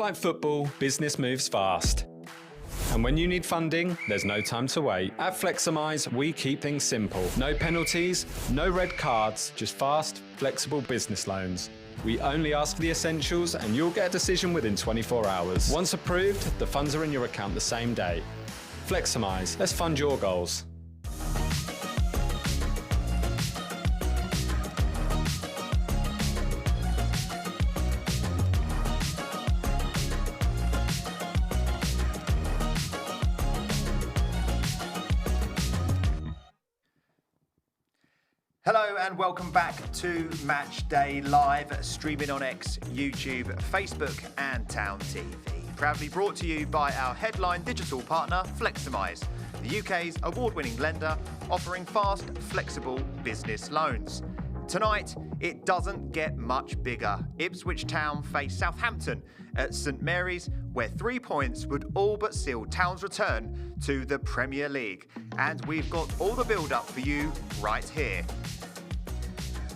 like football, business moves fast. And when you need funding, there's no time to wait. At Fleximize, we keep things simple. No penalties, no red cards, just fast, flexible business loans. We only ask for the essentials and you'll get a decision within 24 hours. Once approved, the funds are in your account the same day. Fleximize, let's fund your goals. Hello and welcome back to Matchday Live, streaming on X, YouTube, Facebook and Town TV. Proudly brought to you by our headline digital partner, Fleximize, the UK's award-winning lender offering fast, flexible business loans. Tonight, it doesn't get much bigger. Ipswich Town face Southampton at St Mary's, where 3 points would all but seal Town's return to the Premier League. And we've got all the build-up for you right here.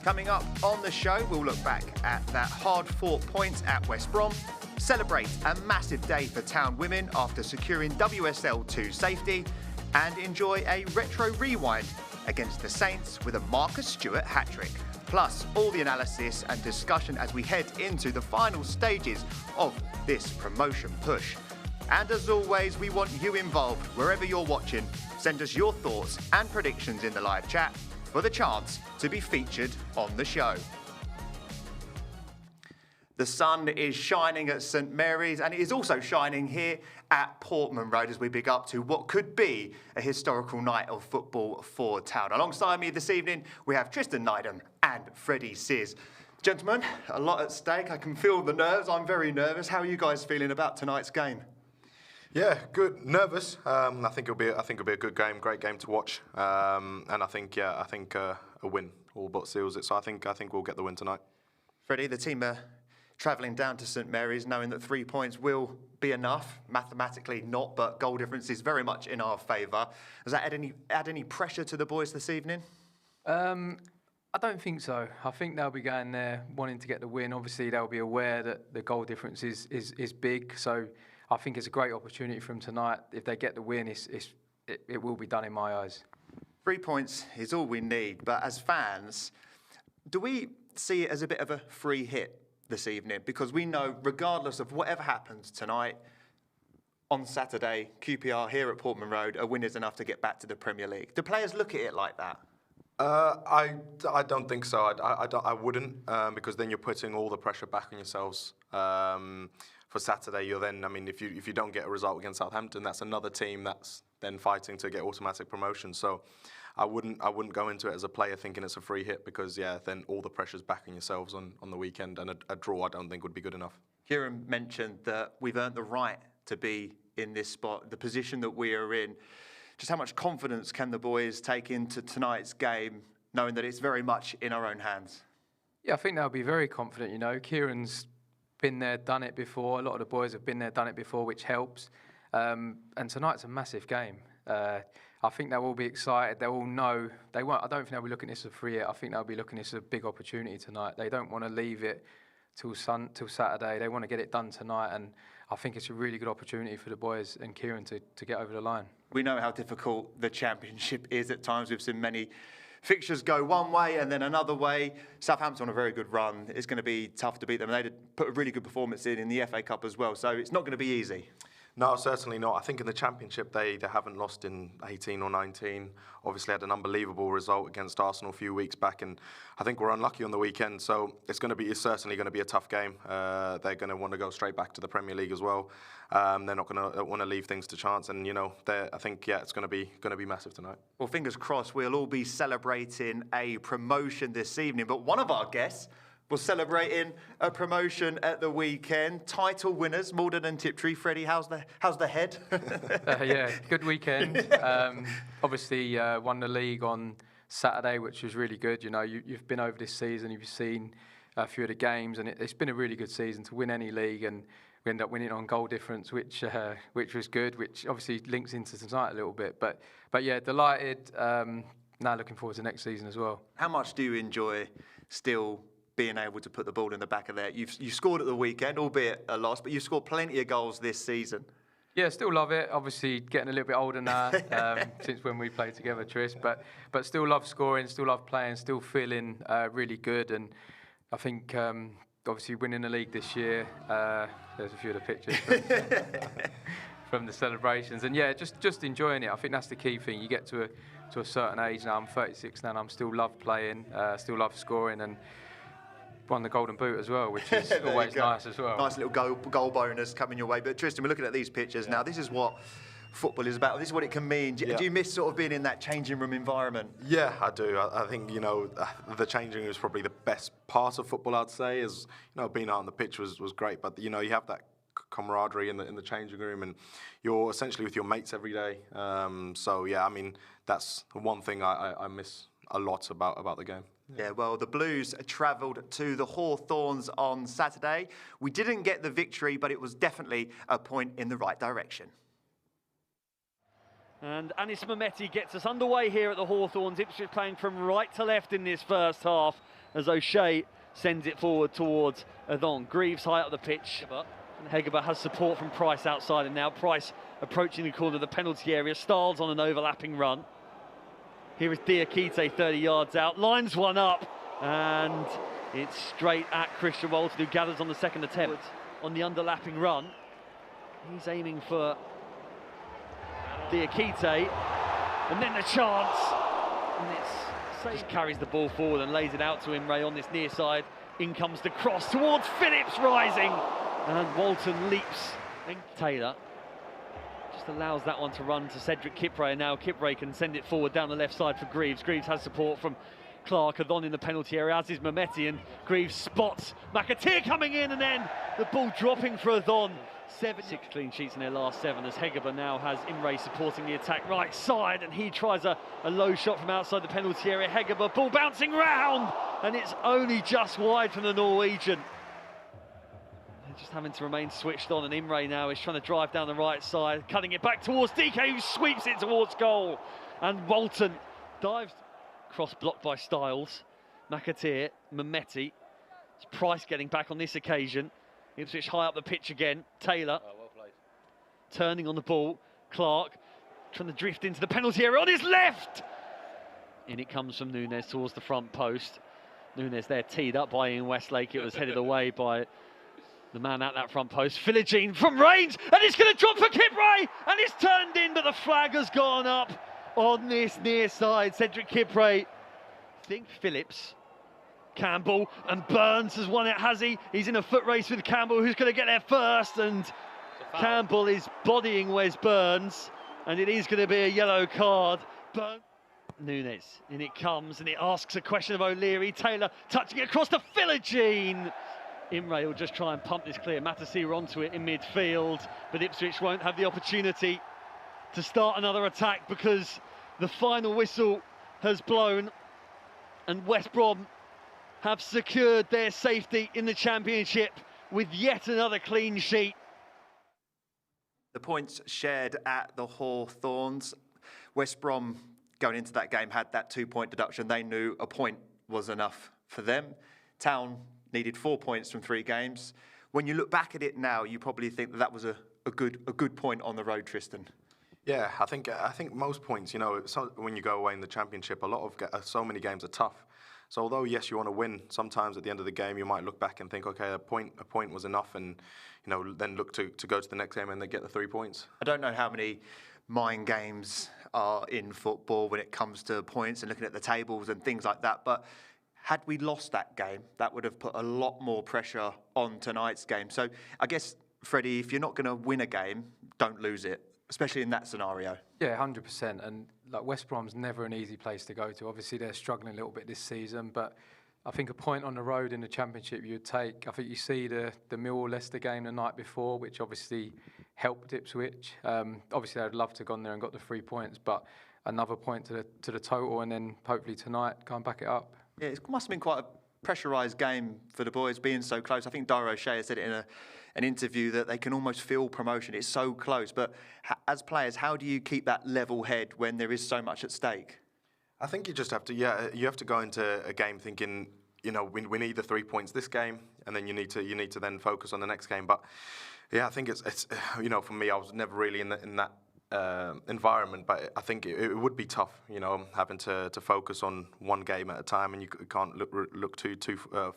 Coming up on the show, we'll look back at that hard-fought point at West Brom, celebrate a massive day for Town women after securing WSL 2 safety, and enjoy a retro rewind against the Saints with a Marcus Stewart hat-trick. Plus, all the analysis and discussion as we head into the final stages of this promotion push. And as always, we want you involved wherever you're watching. Send us your thoughts and predictions in the live chat for the chance to be featured on the show. The sun is shining at St Mary's and it is also shining here at Portman Road as we big up to what could be a historical night of football for Town. Alongside me this evening, we have Tristan Nydam and Freddie Sears. Gentlemen, a lot at stake. I can feel the nerves. I'm very nervous. How are you guys feeling about tonight's game? Yeah, good. Nervous. I think it'll be a good game, great game to watch. And I think a win all but seals it. So I think we'll get the win tonight. Freddie, the team are travelling down to St Mary's, knowing that 3 points will be enough. Mathematically not, but goal difference is very much in our favour. Does that add any pressure to the boys this evening? I don't think so. I think they'll be going there wanting to get the win. Obviously, they'll be aware that the goal difference is big. So I think it's a great opportunity for them tonight. If they get the win, it will be done in my eyes. 3 points is all we need. But as fans, do we see it as a bit of a free hit this evening? Because we know, regardless of whatever happens tonight, on Saturday, QPR here at Portman Road, a win is enough to get back to the Premier League. Do players look at it like that? I don't think so. I wouldn't, because then you're putting all the pressure back on yourselves. For Saturday, you're then, if you don't get a result against Southampton, that's another team that's then fighting to get automatic promotion. So I wouldn't go into it as a player thinking it's a free hit, because then all the pressure's back on yourselves on the weekend, and a draw I don't think would be good enough. Kieran mentioned that we've earned the right to be in this spot, the position that we are in. Just how much confidence can the boys take into tonight's game, knowing that it's very much in our own hands? Yeah, I think they'll be very confident. Kieran's been there, done it before. A lot of the boys have been there, done it before, which helps. And tonight's a massive game. I think they'll all be excited. They all know they won't. I don't think they'll be looking at this as a free hit. I think they'll be looking at this as a big opportunity tonight. They don't want to leave it till Saturday. They want to get it done tonight, and I think it's a really good opportunity for the boys and Kieran to get over the line. We know how difficult the Championship is at times. We've seen many fixtures go one way and then another way. Southampton on a very good run. It's going to be tough to beat them. They did put a really good performance in the FA Cup as well, so it's not going to be easy. No, certainly not. I think in the Championship they haven't lost in 18 or 19. Obviously had an unbelievable result against Arsenal a few weeks back, and I think we're unlucky on the weekend. So it's certainly going to be a tough game. They're going to want to go straight back to the Premier League as well. They're not going to want to leave things to chance, and I think it's going to be massive tonight. Well, fingers crossed. We'll all be celebrating a promotion this evening, but one of our guests was celebrating a promotion at the weekend. Title winners, Malden and Tiptree. Freddie, how's the head? Yeah, good weekend. Obviously, won the league on Saturday, which was really good. You've been over this season, you've seen a few of the games, and it's been a really good season to win any league, and we end up winning on goal difference, which was good, which obviously links into tonight a little bit. But yeah, delighted. Now looking forward to next season as well. How much do you enjoy still being able to put the ball in the back of there. You scored at the weekend, albeit a loss, but you've scored plenty of goals this season. Yeah, still love it. Obviously, getting a little bit older now since when we played together, Tris. But still love scoring, still love playing, still feeling really good. And I think obviously winning the league this year. There's a few of the pictures from the celebrations, and yeah, just enjoying it. I think that's the key thing. You get to a certain age now. I'm 36 now, and I'm still love playing, still love scoring, and won the Golden Boot as well, which is always nice as well. Nice little goal bonus coming your way. But Tristan, we're looking at these pictures now. This is what football is about. This is what it can mean. Do you miss sort of being in that changing room environment? Yeah, I do. I think, the changing room is probably the best part of football, I'd say. Is, being out on the pitch was great, but, you have that camaraderie in the changing room, and you're essentially with your mates every day. So, yeah, I mean, that's one thing I miss a lot about the game. Yeah, well, the Blues travelled to the Hawthorns on Saturday. We didn't get the victory, but it was definitely a point in the right direction. And Anis Mehmeti gets us underway here at the Hawthorns. Ipswich playing from right to left in this first half as O'Shea sends it forward towards Adon. Greaves high up the pitch. And Hegerber has support from Price outside, and now Price approaching the corner of the penalty area. Styles on an overlapping run. Here is Diakite 30 yards out, lines one up, and it's straight at Christian Walton, who gathers on the second attempt on the underlapping run. He's aiming for Diakite, and then the chance, and just carries the ball forward and lays it out to Imre on this near side. In comes the cross towards Phillips, rising, and Walton leaps. And Taylor just allows that one to run to Cedric Kipre, and now Kipre can send it forward down the left side for Greaves. Greaves has support from Clark. Adon in the penalty area, as is Mehmeti, and Greaves spots McAteer coming in, and then the ball dropping for Adon. 6 clean sheets in their last 7, as Hegerber now has Imre supporting the attack right side, and he tries a low shot from outside the penalty area. Hegerber, ball bouncing round, and it's only just wide from the Norwegian. Just having to remain switched on, and Imre now is trying to drive down the right side, cutting it back towards DK, who sweeps it towards goal. And Walton dives, cross blocked by Styles. McAteer, Mehmeti. It's Price getting back on this occasion. Ipswich high up the pitch again. Taylor well played. Turning on the ball. Clark trying to drift into the penalty area on his left. In it comes from Nunes towards the front post. Nunes there teed up by Ian Westlake. It was headed away by the man at that front post. Philogene from range, and it's going to drop for Kipre, and it's turned in, but the flag has gone up on this near side. Cedric Kipre, think Phillips, Campbell, and Burns has won it, has he? He's in a foot race with Campbell, who's going to get there first, and Campbell is bodying Wes Burns, and it is going to be a yellow card. Nunes, in it comes, and it asks a question of O'Leary. Taylor touching it across to Philogene. Imre will just try and pump this clear. Matasier onto it in midfield, but Ipswich won't have the opportunity to start another attack because the final whistle has blown, and West Brom have secured their safety in the Championship with yet another clean sheet. The points shared at the Hawthorns. West Brom, going into that game, had that 2-point deduction. They knew a point was enough for them. Town needed 4 points from 3 games. When you look back at it now, you probably think that was a good point on the road, Tristan. Yeah, I think most points, so when you go away in the Championship, so many games are tough. So although yes, you want to win, sometimes at the end of the game you might look back and think, okay, a point was enough, and then look to go to the next game and then get the 3 points. I don't know how many mind games are in football when it comes to points and looking at the tables and things like that, but had we lost that game, that would have put a lot more pressure on tonight's game. So I guess, Freddie, if you're not going to win a game, don't lose it, especially in that scenario. Yeah, 100%. And West Brom's never an easy place to go to. Obviously, they're struggling a little bit this season, but I think a point on the road in the Championship you would take. I think you see the Millwall-Leicester game the night before, which obviously helped Ipswich. Obviously, I'd love to have gone there and got the 3 points, but another point to the total, and then hopefully tonight go and back it up. Yeah, it must have been quite a pressurised game for the boys, being so close. I think Dara O'Shea said it in an interview that they can almost feel promotion. It's so close. But as players, how do you keep that level head when there is so much at stake? I think you just have to, you have to go into a game thinking we need the 3 points this game, and then you need to then focus on the next game. But yeah, I think it's for me, I was never really in that environment, but I think it would be tough, having to focus on one game at a time, and you can't look too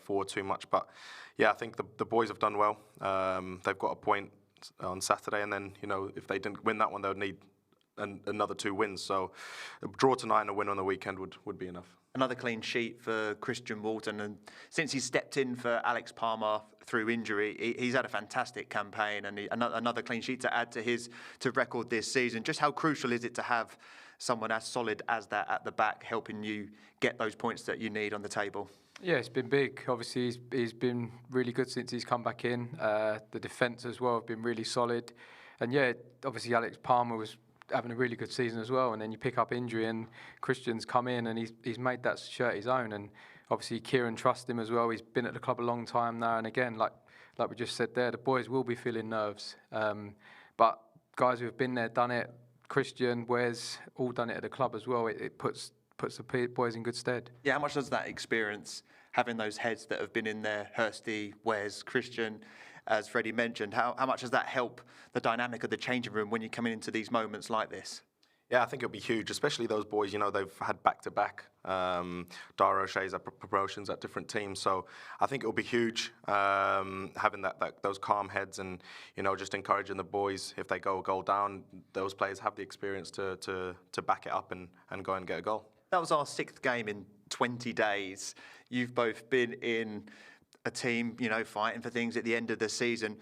forward too much. But yeah, I think the boys have done well. They've got a point on Saturday, and then if they didn't win that one, they would need another 2 wins. So a draw tonight and a win on the weekend would be enough. Another clean sheet for Christian Walton, and since he stepped in for Alex Palmer through injury, he's had a fantastic campaign, and another clean sheet to add to record this season. Just how crucial is it to have someone as solid as that at the back, helping you get those points that you need on the table? Yeah, it's been big. Obviously, he's been really good since he's come back in. The defence as well have been really solid, and yeah, obviously Alex Palmer was having a really good season as well, and then you pick up injury and Christian's come in and he's made that shirt his own, and obviously Kieran trusts him as well. He's been at the club a long time now, and again, like we just said there, the boys will be feeling nerves, but guys who have been there, done it, Christian, Wes, all done it at the club as well. It puts the boys in good stead. Yeah, how much does that experience, having those heads that have been in there, Hursty, Wes, Christian, as Freddie mentioned, how much does that help the dynamic of the changing room when you're coming into these moments like this? Yeah, I think it'll be huge, especially those boys, they've had back-to-back Dara O'Shea's promotions at different teams. So I think it'll be huge, having those calm heads and, just encouraging the boys. If they go a goal down, those players have the experience to back it up and go and get a goal. That was our 6th game in 20 days. You've both been in a team, fighting for things at the end of the season.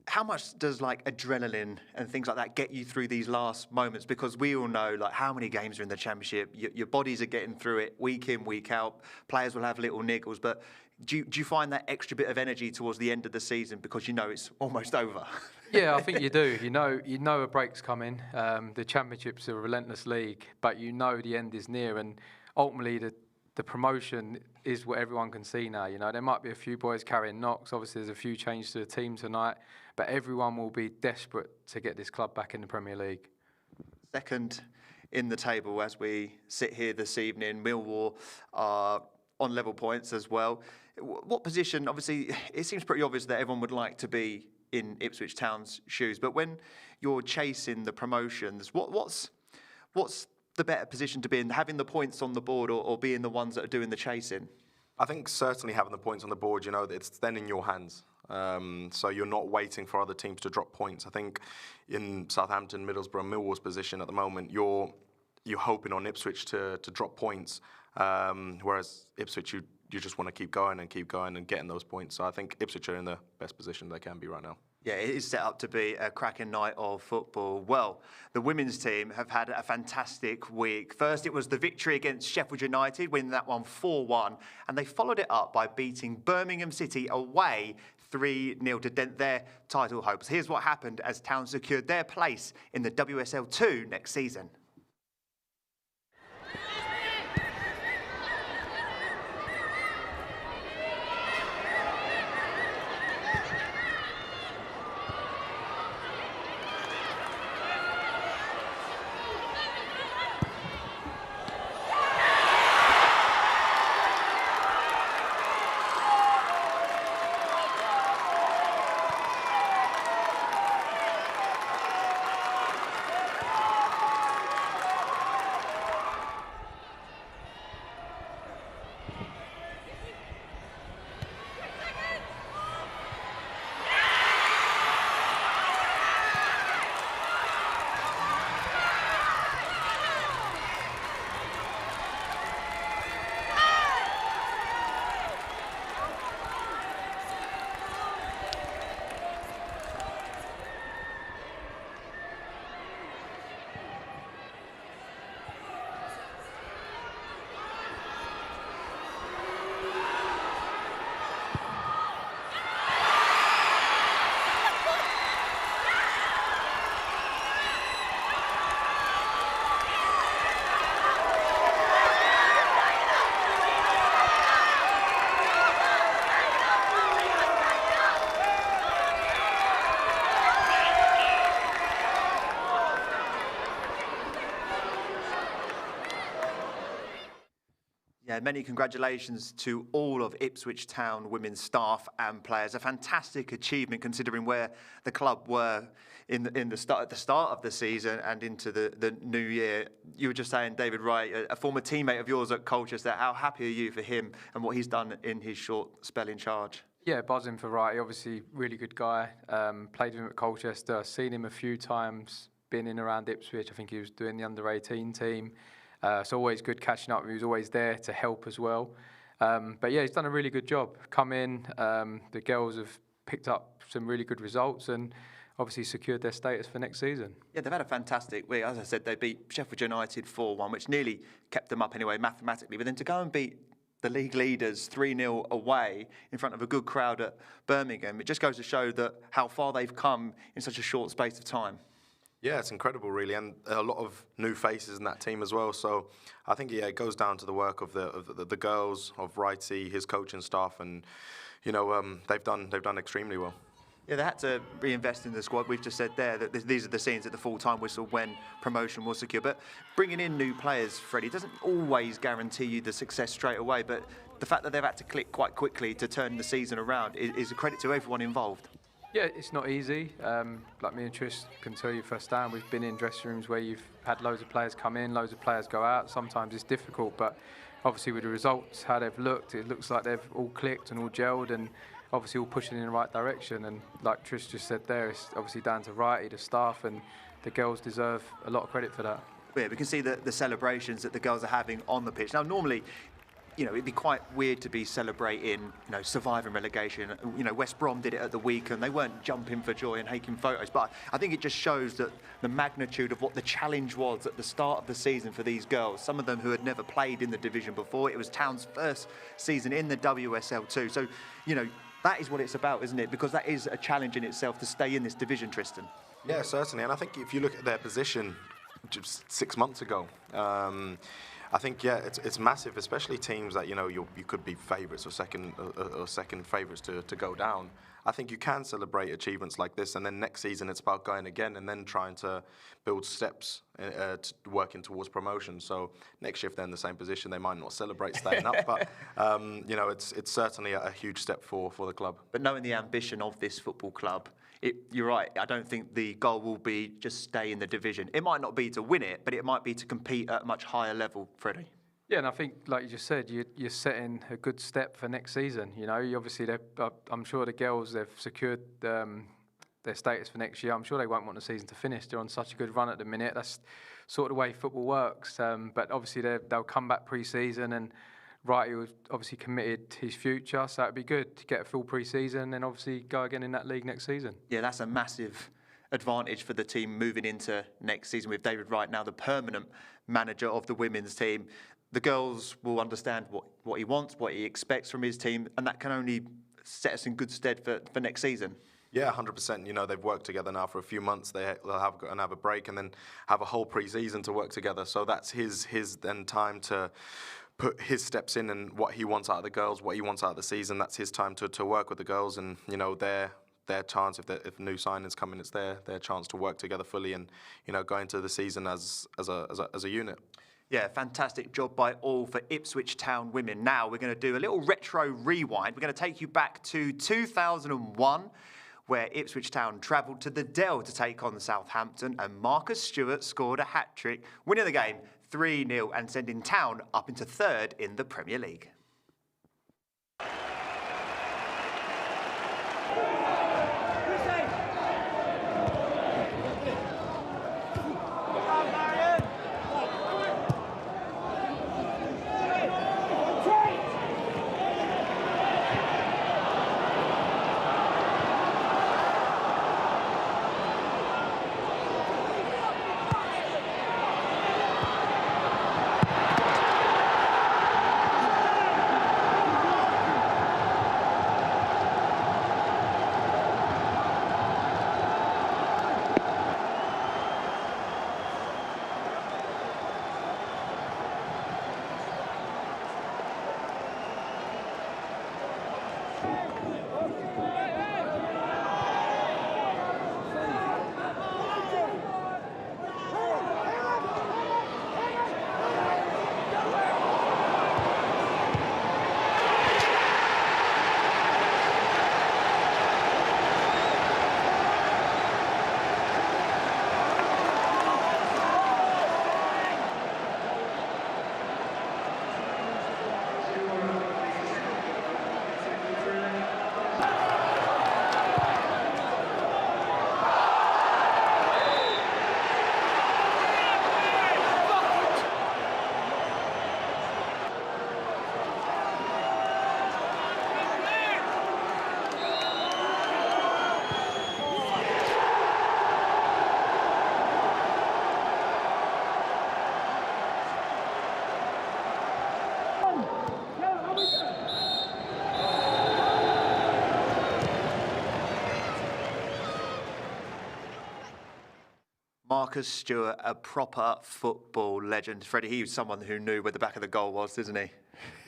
How much does adrenaline and things like that get you through these last moments? Because we all know how many games are in the Championship. Your bodies are getting through it week in, week out. Players will have little niggles, but do you find that extra bit of energy towards the end of the season because it's almost over? Yeah, I think you do. You know a break's coming. The Championship's a relentless league, but the end is near, and ultimately the promotion is what everyone can see now. There might be a few boys carrying knocks. Obviously, there's a few changes to the team tonight, but everyone will be desperate to get this club back in the Premier League. Second in the table as we sit here this evening, Millwall are on level points as well. What position? Obviously, it seems pretty obvious that everyone would like to be in Ipswich Town's shoes, but when you're chasing the promotions, what's the better position to be in, having the points on the board or being the ones that are doing the chasing? I think certainly having the points on the board, it's then in your hands. So you're not waiting for other teams to drop points. I think in Southampton, Middlesbrough, Millwall's position at the moment, you're hoping on Ipswich to drop points, whereas Ipswich, you just want to keep going and getting those points. So I think Ipswich are in the best position they can be right now. Yeah, it is set up to be a cracking night of football. Well, the women's team have had a fantastic week. First, it was the victory against Sheffield United, winning that one 4-1, and they followed it up by beating Birmingham City away 3-0 to dent their title hopes. Here's what happened as Town secured their place in the WSL 2 next season. many congratulations to all of Ipswich Town women's staff and players. A fantastic achievement considering where the club were at the start of the season and into the new year. You were just saying, David Wright, a former teammate of yours at Colchester. How happy are you for him and what he's done in his short spell in charge? Yeah, buzzing for Wright. Obviously, really good guy. Played with him at Colchester. Seen him a few times. Been in around Ipswich. I think he was doing the under-18 team. So always good catching up. He was always there to help as well. But yeah, he's done a really good job. Come in, the girls have picked up some really good results and obviously secured their status for next season. Yeah, they've had a fantastic week. As I said, they beat Sheffield United 4-1, which nearly kept them up anyway mathematically. But then to go and beat the league leaders 3-0 away in front of a good crowd at Birmingham, it just goes to show that how far they've come in such a short space of time. Yeah, it's incredible, really, and a lot of new faces in that team as well. So I think it goes down to the work of the girls, of Wrighty, his coaching staff, and they've done extremely well. Yeah, they had to reinvest in the squad. We've just said there that these are the scenes at the full-time whistle when promotion was secure. But bringing in new players, Freddie, doesn't always guarantee you the success straight away. But the fact that they've had to click quite quickly to turn the season around is a credit to everyone involved. Yeah, it's not easy. Like me and Trish can tell you firsthand, we've been in dressing rooms where you've had loads of players come in, loads of players go out. Sometimes it's difficult, but obviously with the results, how they've looked, it looks like they've all clicked and all gelled and obviously all pushing in the right direction. And like Trish just said there, it's obviously down to Wrighty, the staff, and the girls deserve a lot of credit for that. Yeah, we can see the celebrations that the girls are having on the pitch. Now, normally, it'd be quite weird to be celebrating, surviving relegation. West Brom did it at the weekend. They weren't jumping for joy and taking photos. But I think it just shows that the magnitude of what the challenge was at the start of the season for these girls. Some of them who had never played in the division before. It was Town's first season in the WSL too. So, that is what it's about, isn't it? Because that is a challenge in itself to stay in this division, Tristan. Yeah, certainly. And I think if you look at their position just 6 months ago, I think it's massive, especially teams that you could be favourites or second favourites to go down. I think you can celebrate achievements like this, and then next season it's about going again and then trying to build steps to working towards promotion. So next year, if they're in the same position, they might not celebrate staying up, but it's certainly a huge step for the club. But knowing the ambition of this football club, you're right. I don't think the goal will be just stay in the division. It might not be to win it, but it might be to compete at a much higher level, Freddie. Yeah, and I think, like you just said, you're setting a good step for next season. Obviously, I'm sure the girls, they've secured their status for next year. I'm sure they won't want the season to finish. They're on such a good run at the minute. That's sort of the way football works. But obviously, they'll come back pre-season, and Wrighty was obviously committed his future, so it'd be good to get a full pre-season and obviously go again in that league next season. Yeah, that's a massive advantage for the team moving into next season with David Wright now the permanent manager of the women's team. The girls will understand what he wants, what he expects from his team, and that can only set us in good stead for next season. Yeah, 100%. They've worked together now for a few months. They'll have a break and then have a whole pre-season to work together. So that's his then time to put his steps in and what he wants out of the girls, what he wants out of the season. That's his time to work with the girls, and their chance if new signings come in, it's their chance to work together fully and go into the season as a unit. Yeah, fantastic job by all for Ipswich Town women. Now we're going to do a little retro rewind. We're going to take you back to 2001, where Ipswich Town travelled to the Dell to take on Southampton, and Marcus Stewart scored a hat-trick, winning the game 3-0 and sending Town up into third in the Premier League. Marcus Stewart, a proper football legend. Freddie, he was someone who knew where the back of the goal was, isn't he?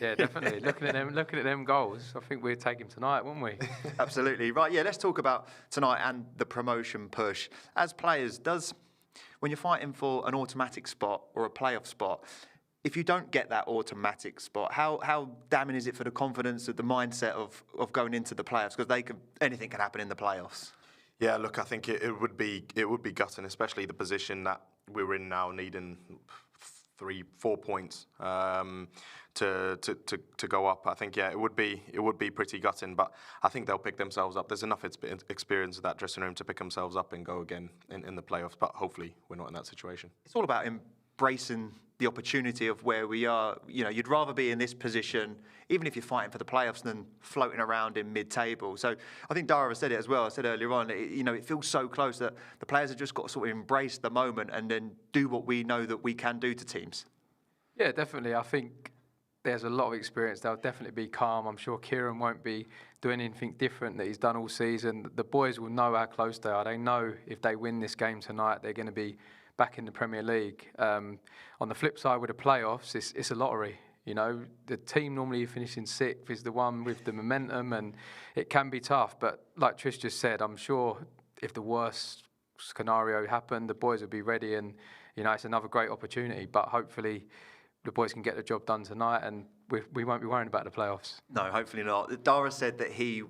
Yeah, definitely. looking at them goals, I think we'd take him tonight, wouldn't we? Absolutely. Right, yeah, let's talk about tonight and the promotion push. As players, when you're fighting for an automatic spot or a playoff spot, if you don't get that automatic spot, how damning is it for the confidence of the mindset of going into the playoffs? Because anything can happen in the playoffs. Yeah, look, I think it would be gutting, especially the position that we're in now, needing 3-4 points to go up. I think it would be pretty gutting, but I think they'll pick themselves up. There's enough experience in that dressing room to pick themselves up and go again in the playoffs. But hopefully, we're not in that situation. It's It's all about embracing the opportunity of where we are. You know, you'd rather be in this position, even if you're fighting for the playoffs, than floating around in mid-table. So I think Dara said it as well. I said earlier on, it feels so close that the players have just got to sort of embrace the moment and then do what we know that we can do to teams. Yeah, definitely. I think there's a lot of experience. They'll definitely be calm. I'm sure Kieran won't be doing anything different that he's done all season. The boys will know how close they are. They know if they win this game tonight, they're going to be back in the Premier League. On the flip side, with the playoffs, it's a lottery. You know, the team normally finishing sixth is the one with the momentum, and it can be tough. But like Trish just said, I'm sure if the worst scenario happened, the boys will be ready, and it's another great opportunity. But hopefully, the boys can get the job done tonight, and we won't be worrying about the playoffs. No, hopefully not. Dara said that he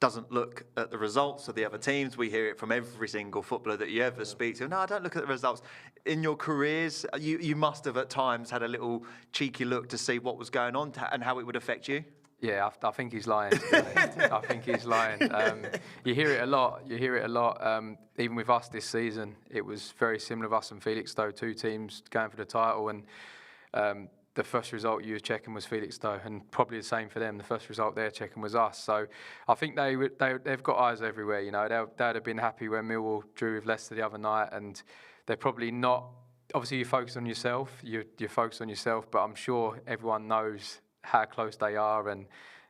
doesn't look at the results of the other teams. We hear it from every single footballer that you ever speak to. No, I don't look at the results. In your careers, you must have at times had a little cheeky look to see what was going on and how it would affect you. Yeah, I think he's lying. I think he's lying. You hear it a lot. Even with us this season, it was very similar with us and Felixstowe, two teams going for the title, and the first result you were checking was Felixstowe, and probably the same for them. The first result they're checking was us. So I think they've got eyes everywhere. They'd have been happy when Millwall drew with Leicester the other night, and they're probably not. Obviously, you focus on yourself. You're focused on yourself, but I'm sure everyone knows how close they are, and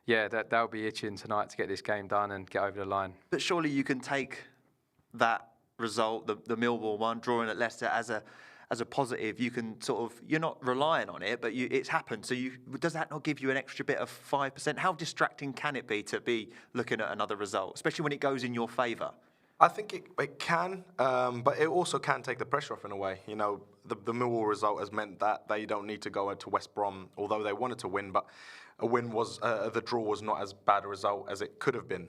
they'll be itching tonight to get this game done and get over the line. But surely you can take that result, the Millwall one, drawing at Leicester, as a positive. You can you're not relying on it, but it's happened. So does that not give you an extra bit of 5%? How distracting can it be to be looking at another result, especially when it goes in your favour? I think it can, but it also can take the pressure off in a way. The Millwall result has meant that they don't need to go to West Brom, although they wanted to win, but the draw was not as bad a result as it could have been.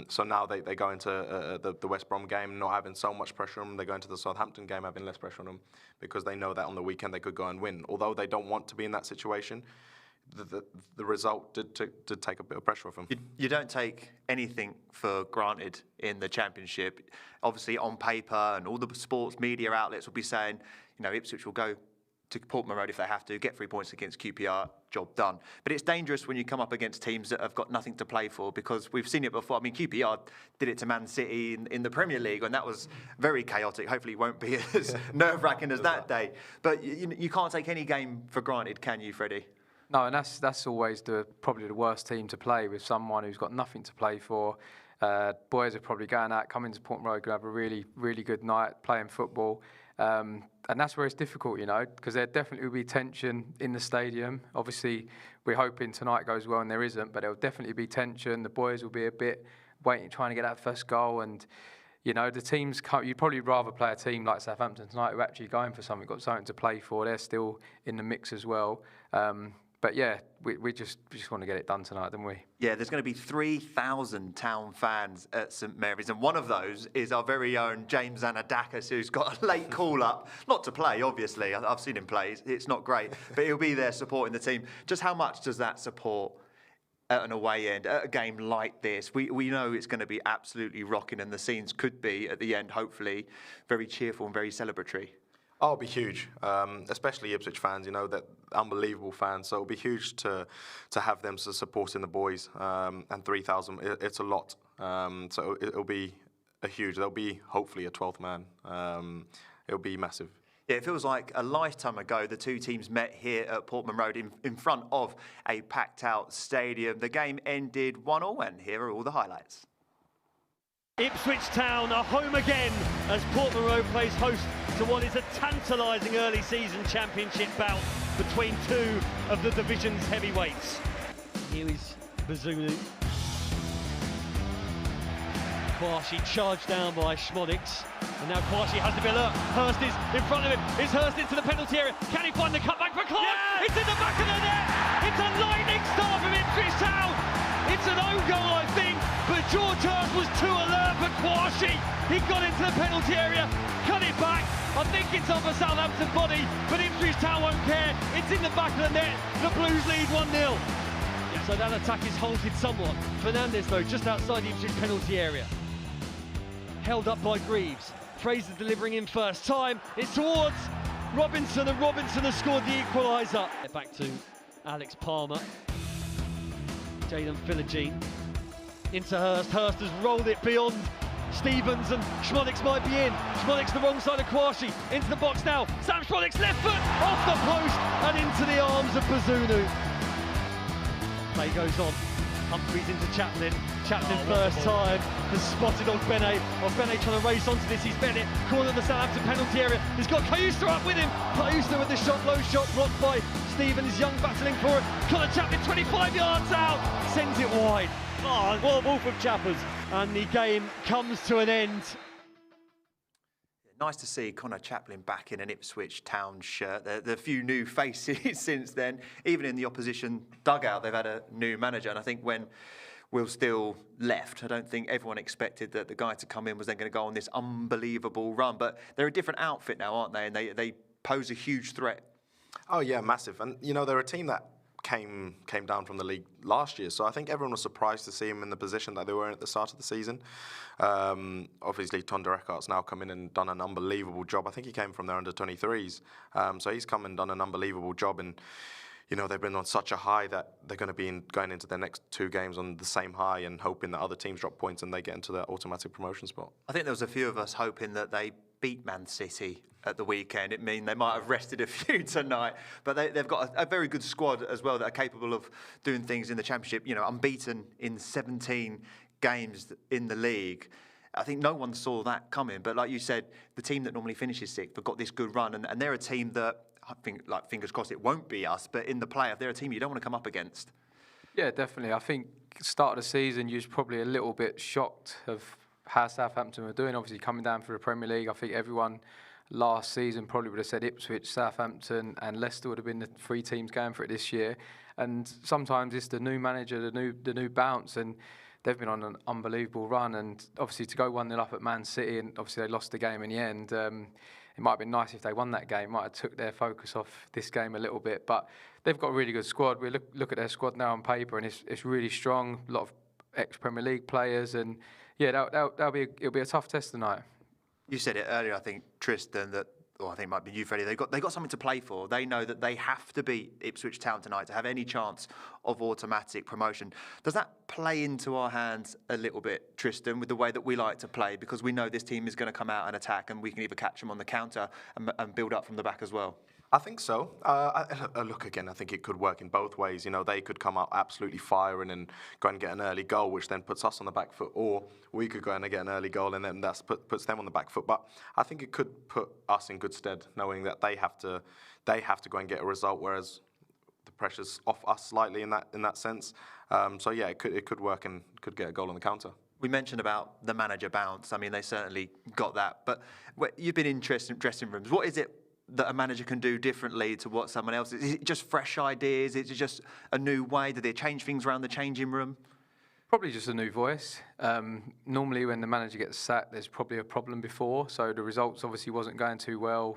So now they go into the West Brom game not having so much pressure on them. They go into the Southampton game having less pressure on them because they know that on the weekend they could go and win. Although they don't want to be in that situation, the result did take a bit of pressure off them. You don't take anything for granted in the Championship. Obviously, on paper, and all the sports media outlets will be saying, Ipswich will go to Portman Road if they have to, get 3 points against QPR, job done. But it's dangerous when you come up against teams that have got nothing to play for, because we've seen it before. I mean, QPR did it to Man City in the Premier League, and that was very chaotic. Hopefully it won't be as nerve-wracking as that day. But you can't take any game for granted, can you, Freddie? No, and that's always probably the worst team to play, with someone who's got nothing to play for. Boys are probably going out, coming to Portman Road, going to have a really, really good night playing football. And that's where it's difficult, because there definitely will be tension in the stadium. Obviously, we're hoping tonight goes well, and there isn't, but there'll definitely be tension. The boys will be a bit trying to get that first goal, and the teams. You'd probably rather play a team like Southampton tonight, who are actually going for something, got something to play for. They're still in the mix as well. But we just want to get it done tonight, don't we? Yeah, there's going to be 3,000 Town fans at St Mary's, and one of those is our very own James Anadakis, who's got a late call-up. Not to play, obviously. I've seen him play. It's not great, but he'll be there supporting the team. Just how much does that support at an away end, at a game like this? We know it's going to be absolutely rocking, and the scenes could be, at the end, hopefully, very cheerful and very celebratory. Oh, it'll be huge, especially Ipswich fans, that unbelievable fans. So it'll be huge to have them supporting the boys, and 3,000, it's a lot. So it'll be there'll be hopefully a 12th man. It'll be massive. Yeah, it feels like a lifetime ago the two teams met here at Portman Road in front of a packed-out stadium. The game ended 1-1, and here are all the highlights. Ipswich Town are home again as Portman Road plays host to what is a tantalising early season championship bout between two of the division's heavyweights. Here is Bazunu. Kouachi charged down by Schmodix, and now Kouachi has to be alert. Hurst is in front of him. Is Hurst into the penalty area? Can he find the cutback for Clark? Yes! It's in the back of the net. It's a lightning start from Ipswich Town. It's an own goal, I think, but George Hurst was too alert for Kouachi. He got into the penalty area, cut it back. I think it's off a Southampton body, but Ipswich Town won't care. It's in the back of the net. The Blues lead 1-0. So that attack is halted somewhat. Fernandes, though, just outside the Ipswich penalty area. Held up by Greaves. Fraser delivering in first time. It's towards Robinson, and Robinson has scored the equaliser. Back to Alex Palmer. Jayden Philogene into Hurst. Hurst has rolled it beyond Stevens, and Schmodix might be in. Schmodix the wrong side of Kouachi. Into the box now. Sam Schmodix left foot off the post and into the arms of Bazunu. Play goes on. Humphreys into Chaplin. Chaplin first time has spotted Ogbene. Ogbene trying to race onto this. He's Bennett. Corner of the Southampton penalty area. He's got Cayusta up with him. Cayusta with the shot, low shot, blocked by Stevens. Young battling for it. Connor Chaplin 25 yards out. Sends it wide. Oh, what a wolf of chappers. And the game comes to an end. Nice to see Connor Chaplin back in an Ipswich Town shirt. There are a few new faces since then. Even in the opposition dugout, they've had a new manager. And I think when Will Steele left, I don't think everyone expected that the guy to come in was then going to go on this unbelievable run. But they're a different outfit now, aren't they? And they pose a huge threat. Oh, yeah, massive. And, you know, they're a team that came down from the league last year, so I think everyone was surprised to see him in the position that they were in at the start of the season. Obviously, Tonda Eckhart's now come in and done an unbelievable job. I think he came from their under-23s, so he's come and done an unbelievable job. And you know, they've been on such a high that they're going to be going into their next 2 games on the same high and hoping that other teams drop points and they get into their automatic promotion spot. I think there was a few of us hoping that they beat Man City at the weekend. It means they might have rested a few tonight, but they've got a very good squad as well that are capable of doing things in the Championship. You know, unbeaten in 17 games in the league. I think no one saw that coming, but like you said, the team that normally finishes 6th have got this good run, and they're a team that, I think, like, fingers crossed, it won't be us, but in the playoff, they're a team you don't want to come up against. Yeah, definitely. I think start of the season, you was probably a little bit shocked of how Southampton were doing. Obviously, coming down for the Premier League, I think everyone last season probably would have said Ipswich, Southampton and Leicester would have been the 3 teams going for it this year. And sometimes it's the new manager, the new bounce, and they've been on an unbelievable run. And obviously to go 1-0 up at Man City, and obviously they lost the game in the end. It might have been nice if they won that game. Might have took their focus off this game a little bit. But they've got a really good squad. We look at their squad now on paper, and it's really strong. A lot of ex-Premier League players, and yeah, it'll be a tough test tonight. You said it earlier, I think, Tristan, that, or I think it might be you, Freddie, they got something to play for. They know that they have to beat Ipswich Town tonight to have any chance of automatic promotion. Does that play into our hands a little bit, Tristan, with the way that we like to play? Because we know this team is going to come out and attack, and we can either catch them on the counter and build up from the back as well. I think so. Look, again, I think it could work in both ways. You know, they could come out absolutely firing and go and get an early goal, which then puts us on the back foot, or we could go and get an early goal and then that puts them on the back foot. But I think it could put us in good stead, knowing that they have to go and get a result, whereas the pressure's off us slightly in that sense. So yeah, it could work and could get a goal on the counter. We mentioned about the manager bounce. I mean, they certainly got that. But you've been in dressing rooms. What is it that a manager can do differently to what someone else is? Is it just fresh ideas? Is it just a new way? Do they change things around the changing room? Probably just a new voice. Normally when the manager gets sacked, there's probably a problem before. So the results obviously wasn't going too well.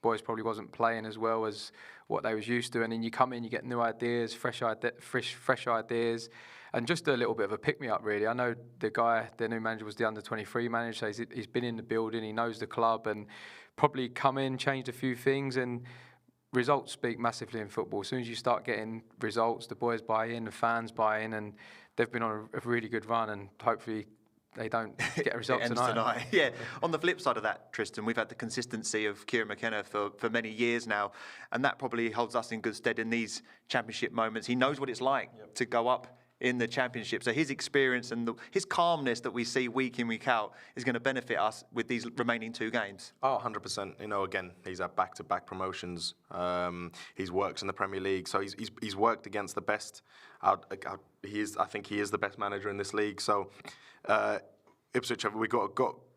Boys probably wasn't playing as well as what they was used to. And then you come in, you get new ideas, fresh ideas, and just a little bit of a pick-me-up, really. I know their new manager was the under-23 manager, so he's been in the building, he knows the club, and probably come in, changed a few things, and results speak massively in football. As soon as you start getting results, the boys buy in, the fans buy in, and they've been on a really good run, and hopefully they don't get a result tonight. Yeah. On the flip side of that, Tristan, we've had the consistency of Kieran McKenna for many years now, and that probably holds us in good stead in these championship moments. He knows what it's like to go up in the Championship. So his experience and his calmness that we see week in, week out is going to benefit us with these remaining 2 games. Oh, 100%. You know, again, he's had back-to-back promotions. He's worked in the Premier League, so he's worked against the best. I think he is the best manager in this league. So Ipswich, we got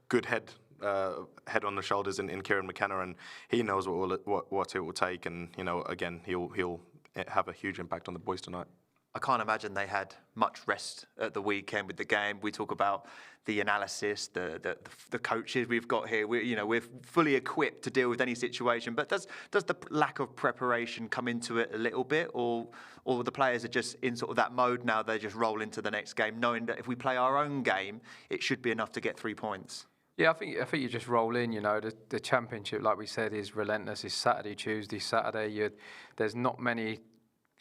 good head on the shoulders in Kieran McKenna, and he knows what it will take. And you know, again, he'll have a huge impact on the boys tonight. I can't imagine they had much rest at the weekend with the game. We talk about the analysis, the coaches we've got here. We're fully equipped to deal with any situation. But does the lack of preparation come into it a little bit, or the players are just in sort of that mode now? They just roll into the next game, knowing that if we play our own game, it should be enough to get 3 points. Yeah, I think you just roll in. You know, the Championship, like we said, is relentless. It's Saturday, Tuesday, Saturday. There's not many.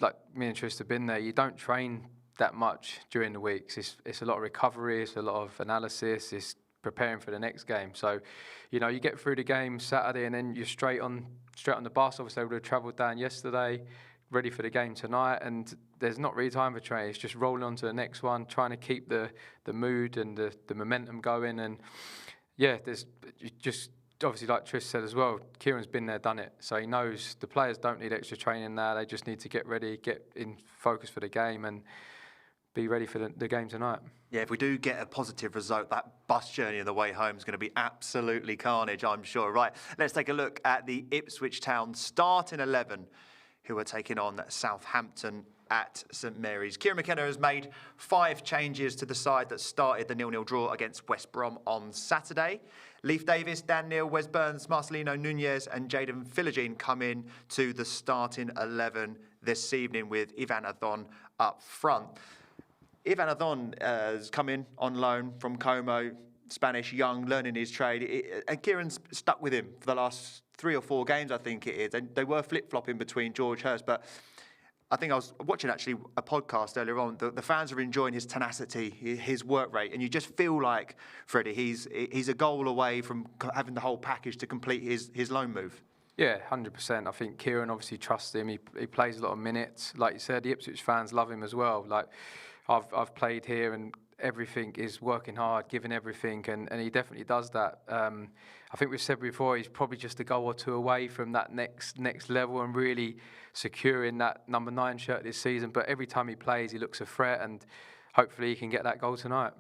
Like me and Tris have been there, you don't train that much during the weeks. It's a lot of recovery, it's a lot of analysis, it's preparing for the next game. So, you know, you get through the game Saturday and then you're straight on the bus. Obviously, we would have travelled down yesterday, ready for the game tonight, and there's not really time for training. It's just rolling on to the next one, trying to keep the mood and the momentum going. And yeah, there's just. Obviously, like Tris said as well, Kieran's been there, done it. So he knows the players don't need extra training now. They just need to get ready, get in focus for the game and be ready for the game tonight. Yeah, if we do get a positive result, that bus journey on the way home is going to be absolutely carnage, I'm sure. Right, let's take a look at the Ipswich Town starting 11, who are taking on Southampton at St Mary's. Kieran McKenna has made 5 changes to the side that started the 0-0 draw against West Brom on Saturday. Leif Davis, Dan Neil, Wes Burns, Marcelino Nunez and Jaden Philogene come in to the starting 11 this evening with Ivan Adon up front. Ivan Adon has come in on loan from Como, Spanish, young, learning his trade. And Kieran's stuck with him for the last 3 or 4 games, I think it is. And they were flip-flopping between George Hurst, but I think I was watching actually a podcast earlier on. The fans are enjoying his tenacity, his work rate, and you just feel like, Freddie, he's a goal away from having the whole package to complete his loan move. Yeah, 100%. I think Kieran obviously trusts him. He plays a lot of minutes. Like you said, the Ipswich fans love him as well. Like I've played here and everything is working hard, giving everything, and he definitely does that. I think we've said before, he's probably just a goal or 2 away from that next level and really securing that number 9 shirt this season. But every time he plays, he looks a threat, and hopefully he can get that goal tonight.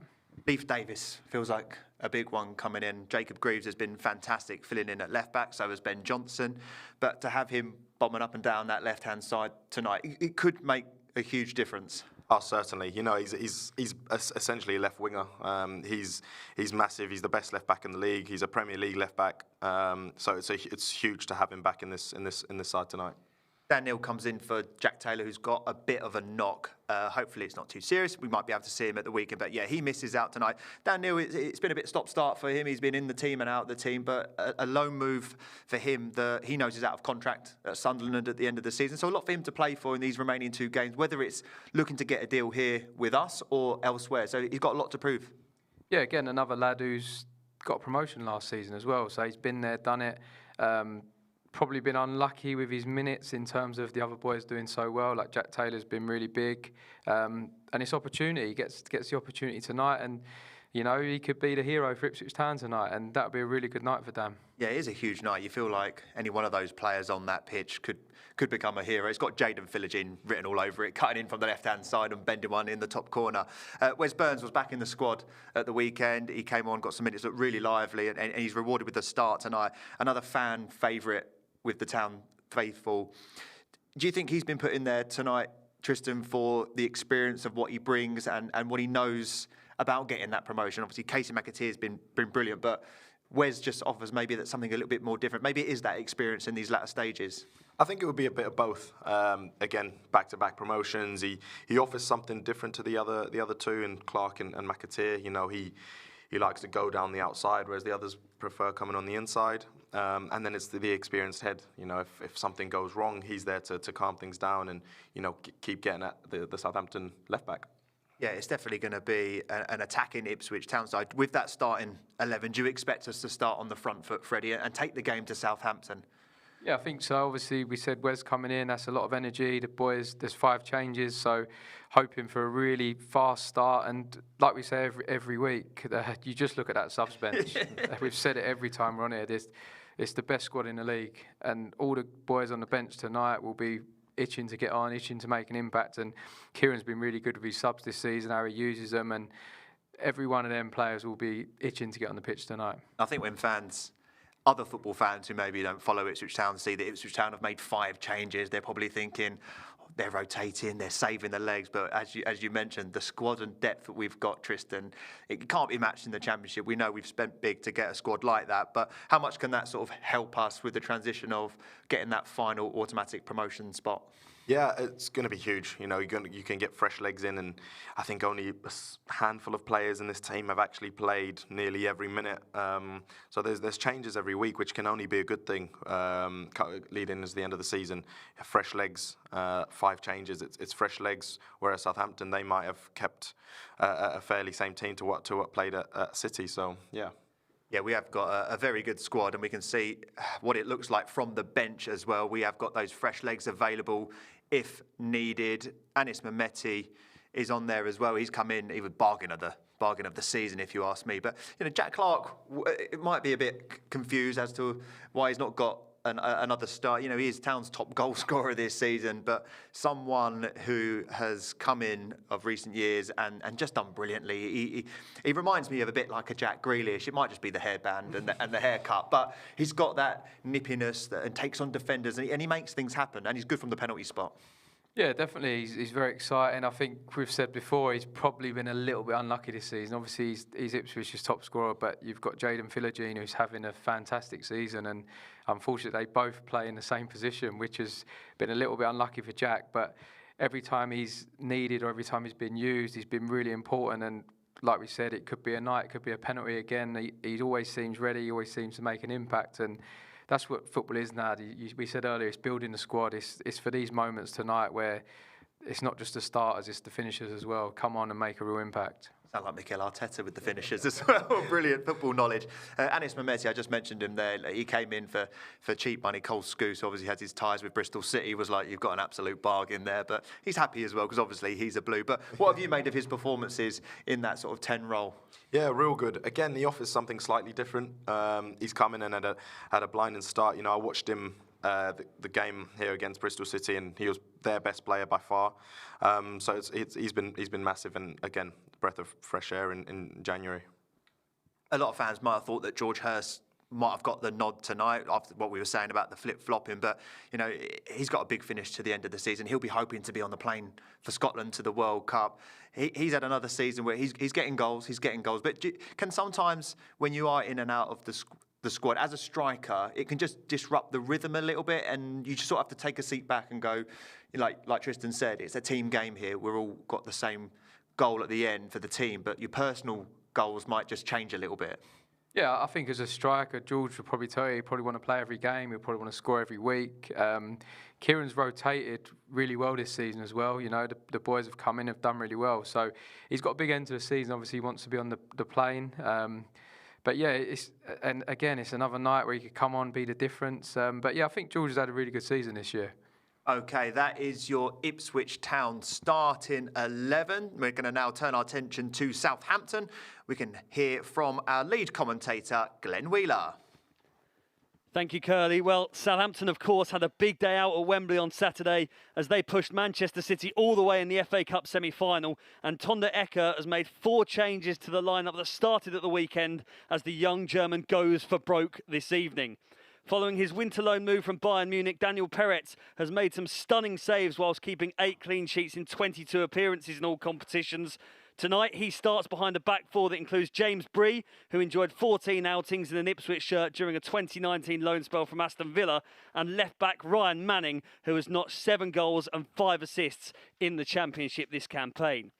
Leif Davis feels like a big one coming in. Jacob Greaves has been fantastic filling in at left back, so has Ben Johnson. But to have him bombing up and down that left-hand side tonight, it could make a huge difference. Oh, certainly. You know, he's essentially a left winger. He's massive. He's the best left back in the league. He's a Premier League left back. So it's huge to have him back in this side tonight. Dan Neil comes in for Jack Taylor, who's got a bit of a knock. Hopefully it's not too serious. We might be able to see him at the weekend. But yeah, he misses out tonight. Dan Neil, it's been a bit stop-start for him. He's been in the team and out of the team. But a loan move for him. He knows he's out of contract at Sunderland at the end of the season. So a lot for him to play for in these remaining 2 games, whether it's looking to get a deal here with us or elsewhere. So he's got a lot to prove. Yeah, again, another lad who's got a promotion last season as well. So he's been there, done it. Probably been unlucky with his minutes in terms of the other boys doing so well. Like Jack Taylor's been really big, and it's opportunity. He gets the opportunity tonight, and you know he could be the hero for Ipswich Town tonight, and that would be a really good night for Dan. Yeah, it is a huge night. You feel like any one of those players on that pitch could become a hero. It's got Jaden Philogene written all over it, cutting in from the left-hand side and bending one in the top corner. Wes Burns was back in the squad at the weekend. He came on, got some minutes, looked really lively, and he's rewarded with the start tonight. Another fan favourite with the Town faithful. Do you think he's been put in there tonight, Tristan, for the experience of what he brings and what he knows about getting that promotion? Obviously, Casey McAteer has been brilliant, but Wes just offers maybe that something a little bit more different. Maybe it is that experience in these latter stages. I think it would be a bit of both. Again, back-to-back promotions. He offers something different to the other 2 in Clark and McAteer. You know, he likes to go down the outside, whereas the others prefer coming on the inside. And then it's the experienced head. You know, if something goes wrong, he's there to calm things down and, you know, keep getting at the Southampton left back. Yeah, it's definitely going to be an attacking Ipswich Town side. With that starting 11, do you expect us to start on the front foot, Freddie, and take the game to Southampton? Yeah, I think so. Obviously, we said Wes coming in, that's a lot of energy. The boys, there's 5 changes, so hoping for a really fast start. And like we say every week, you just look at that subs bench. We've said it every time we're on here. It's the best squad in the league. And all the boys on the bench tonight will be itching to get on, itching to make an impact. And Kieran's been really good with his subs this season, how he uses them. And every one of them players will be itching to get on the pitch tonight. I think when other football fans who maybe don't follow Ipswich Town see that Ipswich Town have made 5 changes, they're probably thinking, oh, they're rotating, they're saving the legs. But as you mentioned, the squad and depth that we've got, Tristan, it can't be matched in the Championship. We know we've spent big to get a squad like that, but how much can that sort of help us with the transition of getting that final automatic promotion spot? Yeah, it's going to be huge. You know, you can get fresh legs in, and I think only a handful of players in this team have actually played nearly every minute. So there's changes every week, which can only be a good thing leading into the end of the season. Fresh legs, 5 changes. It's fresh legs. Whereas Southampton, they might have kept a fairly same team to what played at City. So yeah. Yeah, we have got a very good squad, and we can see what it looks like from the bench as well. We have got those fresh legs available if needed. Anis Mehmeti is on there as well. He's come in, he was bargain of the season, if you ask me. But you know, Jack Clarke, it might be a bit confused as to why he's not got another start. You know, he is Town's top goal scorer this season, but someone who has come in of recent years and just done brilliantly. He reminds me of a bit like a Jack Grealish. It might just be the hairband and the haircut, but he's got that nippiness and takes on defenders, and he makes things happen, and he's good from the penalty spot. Yeah, definitely. He's very exciting. I think we've said before, he's probably been a little bit unlucky this season. Obviously, he's Ipswich's top scorer, but you've got Jayden Philogene, who's having a fantastic season, and unfortunately, they both play in the same position, which has been a little bit unlucky for Jack. But every time he's needed or every time he's been used, he's been really important. And like we said, it could be a night, it could be a penalty again. He always seems ready, he always seems to make an impact. And that's what football is now. We said earlier, it's building the squad. It's for these moments tonight where it's not just the starters, it's the finishers as well. Come on and make a real impact. Sound like Mikel Arteta with the finishers as well. Brilliant football knowledge. Anis Mehmeti, I just mentioned him there. He came in for cheap money. Cole Scouse obviously has his ties with Bristol City. Was like, you've got an absolute bargain there. But he's happy as well because obviously he's a Blue. But what have you made of his performances in that sort of 10 role? Yeah, real good. Again, he offers something slightly different. He's come in and had a blinding start. You know, I watched him the game here against Bristol City, and he was their best player by far. So he's been massive, and again, breath of fresh air in January. A lot of fans might have thought that George Hurst might have got the nod tonight after what we were saying about the flip-flopping, but you know, he's got a big finish to the end of the season. He'll be hoping to be on the plane for Scotland to the World Cup. He's had another season where he's getting goals, but can sometimes when you are in and out of the squad as a striker, it can just disrupt the rhythm a little bit, and you just sort of have to take a seat back and go, like Tristan said, it's a team game here. We're all got the same goal at the end for the team, but your personal goals might just change a little bit. Yeah, I think as a striker, George will probably tell you, he'll probably want to play every game, he'll probably want to score every week. Kieran's rotated really well this season as well. You know, the boys have come in, have done really well. So he's got a big end to the season. Obviously, he wants to be on the plane. But yeah, it's another night where he could come on, be the difference. But yeah, I think George has had a really good season this year. Okay, that is your Ipswich Town starting 11. We're going to now turn our attention to Southampton. We can hear from our lead commentator, Glenn Wheeler. Thank you, Curly. Well, Southampton, of course, had a big day out at Wembley on Saturday as they pushed Manchester City all the way in the FA Cup semi-final. And Tonda Ecker has made 4 changes to the lineup that started at the weekend as the young German goes for broke this evening. Following his winter loan move from Bayern Munich, Daniel Peretz has made some stunning saves whilst keeping 8 clean sheets in 22 appearances in all competitions. Tonight, he starts behind a back 4 that includes James Bree, who enjoyed 14 outings in an Ipswich shirt during a 2019 loan spell from Aston Villa, and left-back Ryan Manning, who has notched 7 goals and 5 assists in the Championship this campaign.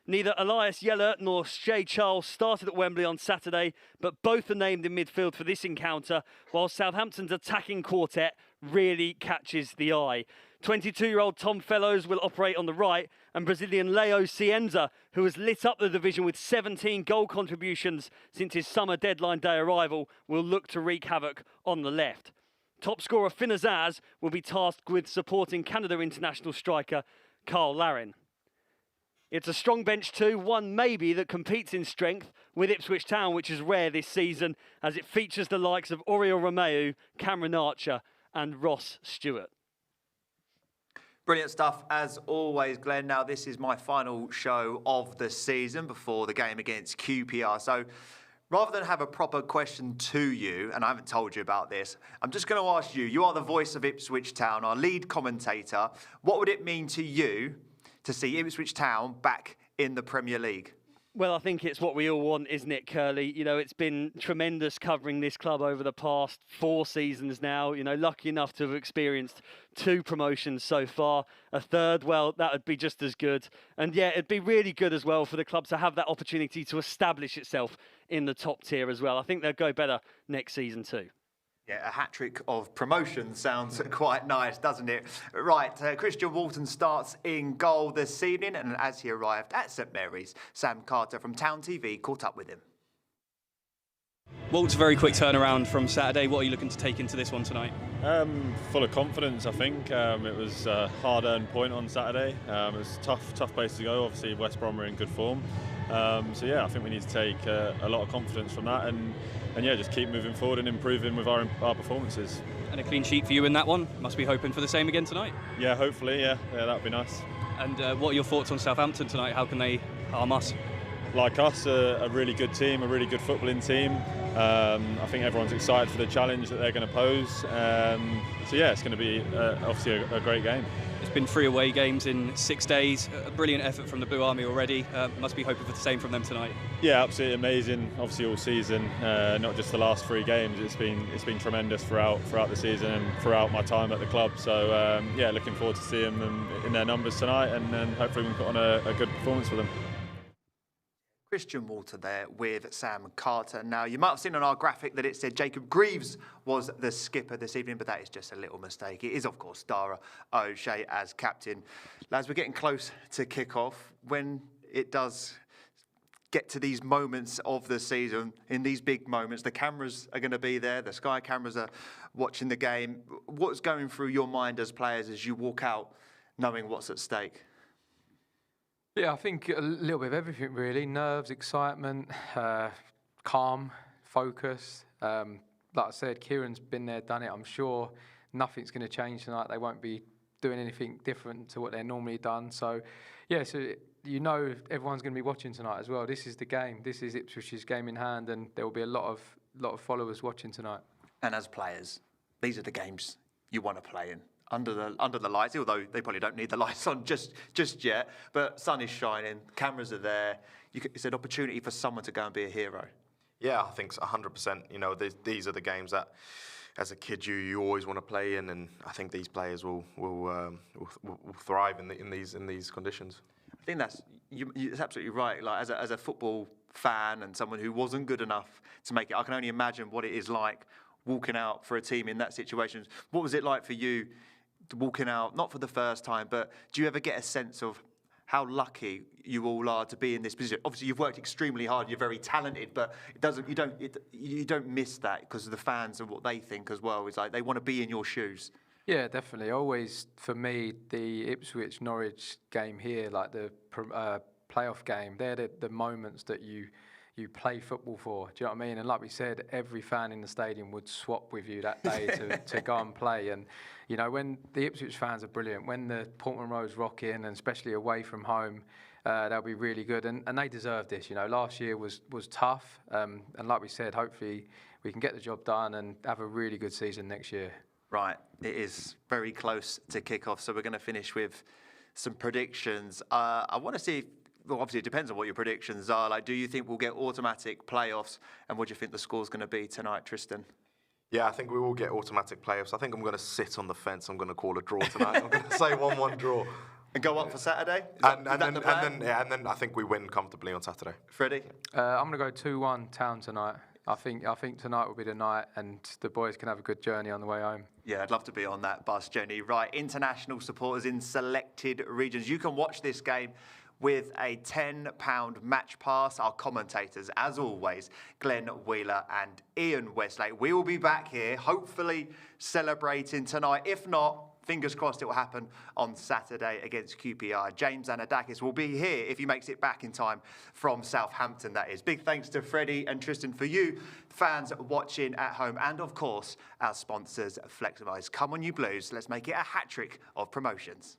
Neither Elias Yeller nor Shay Charles started at Wembley on Saturday, but both are named in midfield for this encounter, while Southampton's attacking quartet really catches the eye. 22-year-old Tom Fellows will operate on the right, and Brazilian Leo Cienza, who has lit up the division with 17 goal contributions since his summer deadline day arrival, will look to wreak havoc on the left. Top scorer Finn Azaz will be tasked with supporting Canada international striker Carl Larin. It's a strong bench too, one maybe that competes in strength with Ipswich Town, which is rare this season, as it features the likes of Oriol Romeu, Cameron Archer and Ross Stewart. Brilliant stuff, as always, Glenn. Now, this is my final show of the season before the game against QPR. So, rather than have a proper question to you, and I haven't told you about this, I'm just going to ask you. You are the voice of Ipswich Town, our lead commentator. What would it mean to you to see Ipswich Town back in the Premier League? Well, I think it's what we all want, isn't it, Curly? You know, it's been tremendous covering this club over the past 4 seasons now. You know, lucky enough to have experienced 2 promotions so far. A third, well, that would be just as good. And yeah, it'd be really good as well for the club to have that opportunity to establish itself in the top tier as well. I think they'll go better next season too. Yeah, a hat-trick of promotion sounds quite nice, doesn't it? Right, Christian Walton starts in goal this evening, and as he arrived at St Mary's, Sam Carter from Town TV caught up with him. Walt's a very quick turnaround from Saturday. What are you looking to take into this one tonight? Full of confidence, I think. It was a hard-earned point on Saturday. It was a tough place to go. Obviously, West Brom are in good form. So yeah, I think we need to take a lot of confidence from that, and yeah, just keep moving forward and improving with our performances. And a clean sheet for you in that one. Must be hoping for the same again tonight. Yeah, hopefully. Yeah, that'd be nice. And what are your thoughts on Southampton tonight? How can they harm us? Like us, a really good team, a really good footballing team. I think everyone's excited for the challenge that they're going to pose. So yeah, it's going to be obviously a great game. It's been 3 away games in 6 days. A brilliant effort from the Blue Army already. Must be hoping for the same from them tonight. Yeah, absolutely amazing. Obviously all season, not just the last 3 games. It's been tremendous throughout the season and throughout my time at the club. So yeah, looking forward to seeing them in their numbers tonight, and hopefully we can put on a good performance for them. Christian Walton there with Sam Carter. Now, you might have seen on our graphic that it said Jacob Greaves was the skipper this evening, but that is just a little mistake. It is, of course, Dara O'Shea as captain. Lads, we're getting close to kick-off. When it does get to these moments of the season, in these big moments, the cameras are going to be there, the Sky cameras are watching the game. What's going through your mind as players as you walk out knowing what's at stake? Yeah, I think a little bit of everything really. Nerves, excitement, calm, focus. Like I said, Kieran's been there, done it. I'm sure nothing's going to change tonight. They won't be doing anything different to what they're normally done. So, yeah, so you know everyone's going to be watching tonight as well. This is the game. This is Ipswich's game in hand, and there will be a lot of followers watching tonight. And as players, these are the games you want to play in. Under the lights, although they probably don't need the lights on just yet. But sun is shining, cameras are there. It's an opportunity for someone to go and be a hero. Yeah, I think 100%. You know, these are the games that, as a kid, you always want to play in, and I think these players will thrive in these conditions. I think it's absolutely right. Like as a football fan and someone who wasn't good enough to make it, I can only imagine what it is like walking out for a team in that situation. What was it like for you? Walking out, not for the first time, but do you ever get a sense of how lucky you all are to be in this position? Obviously, you've worked extremely hard. You're very talented, but you don't miss that because of the fans and what they think as well. It's like they want to be in your shoes. Yeah, definitely. Always for me, the Ipswich Norwich game here, like the playoff game, they're the moments that you play football for. Do you know what I mean? And like we said, every fan in the stadium would swap with you that day to go and play. And, you know, when the Ipswich fans are brilliant, when the Portman Road's rocking, and especially away from home, they'll be really good. And they deserve this. You know, last year was tough. And like we said, hopefully we can get the job done and have a really good season next year. Right. It is very close to kick-off, so we're going to finish with some predictions. I want to see... Well, obviously, it depends on what your predictions are. Like, do you think we'll get automatic playoffs? And what do you think the score's going to be tonight, Tristan? Yeah, I think we will get automatic playoffs. I think I'm going to sit on the fence. I'm going to call a draw tonight. I'm going to say 1-1 draw. And go up for Saturday? And then I think we win comfortably on Saturday. Freddie? I'm going to go 2-1 Town tonight. I think tonight will be the night, and the boys can have a good journey on the way home. Yeah, I'd love to be on that bus, Jenny. Right, international supporters in selected regions. You can watch this game with a £10 match pass. Our commentators, as always, Glenn Wheeler and Ian Westlake. We will be back here, hopefully celebrating tonight. If not, fingers crossed it will happen on Saturday against QPR. James Anadakis will be here if he makes it back in time from Southampton, that is. Big thanks to Freddie and Tristan for you, fans watching at home. And, of course, our sponsors, Fleximize. Come on, you Blues. Let's make it a hat-trick of promotions.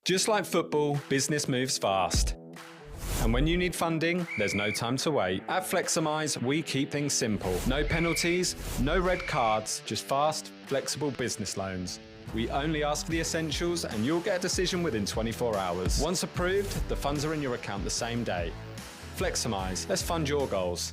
Just like football, business moves fast. And when you need funding, there's no time to wait. At Fleximize, we keep things simple. No penalties, no red cards, just fast, flexible business loans. We only ask for the essentials and you'll get a decision within 24 hours. Once approved, the funds are in your account the same day. Fleximize, let's fund your goals.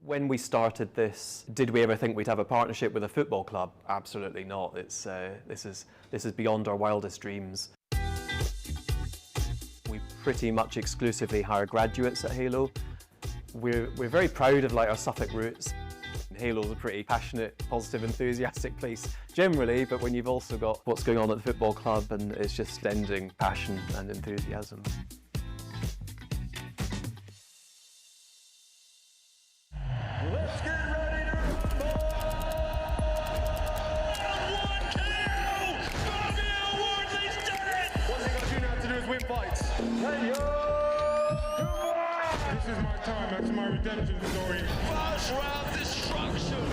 When we started this, did we ever think we'd have a partnership with a football club? Absolutely not. This is beyond our wildest dreams. We pretty much exclusively hire graduates at Halo. We're very proud of our Suffolk roots. Halo's a pretty passionate, positive, enthusiastic place generally, but when you've also got what's going on at the football club, and it's just blending passion and enthusiasm. Let's get ready to rumble! One thing I do know how to do is win fights. Hey, yo! This is my time, that's my redemption story. First round destruction!